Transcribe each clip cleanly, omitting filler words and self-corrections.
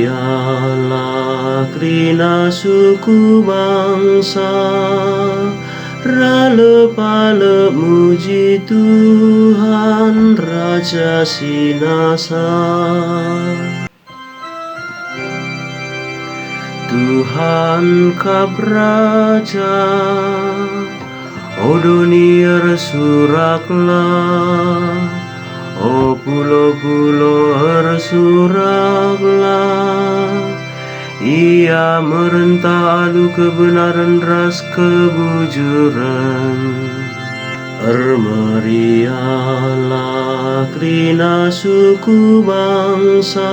Meriahlah krina suku bangsa, rale-pale muji Tuhan Raja Sinasa. Tuhan kap Raja, Odonier suraklah, O pulau-pulau bersuraklah. Ia merentah alu kebenaran ras kebujuran. Meriahlah krina suku bangsa,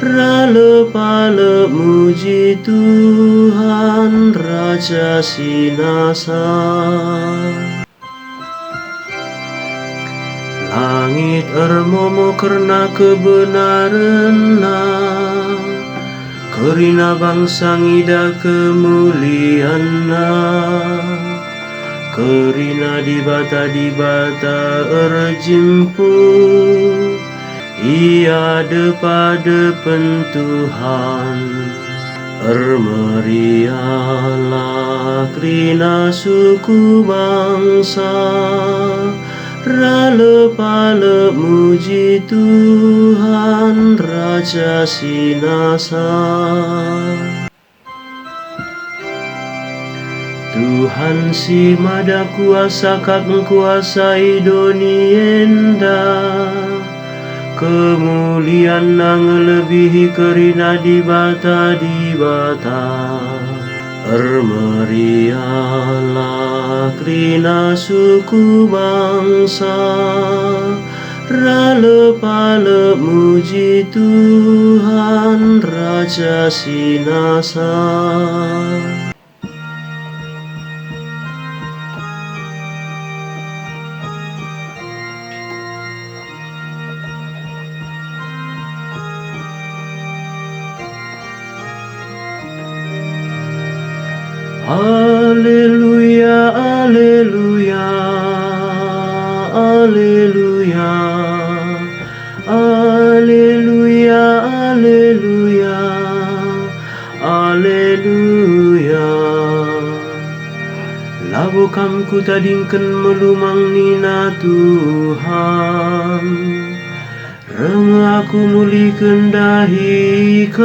rale-pale muji Tuhan Raja Sinasa. Langit ermomo karena kebenaranna, kerina bangsa ngida kemulianna. Kerina dibata erjimpu, ia depan Tuhan. Meriahlah krina suku bangsa, rale-pale muji Tuhan Raja Sinasa. Tuhan si mada kuasa kap kuasai donienda, kemuliaan nang lebihi kerina dibata. Meriahlah krina suku bangsa, rale-pale muji Tuhan Raja Sinasa. Alleluia, alleluia, alleluia, alleluia, alleluia, alleluia. Labu kam ku tadingkan melumang nina Tuhan, reng aku muli kendahikan.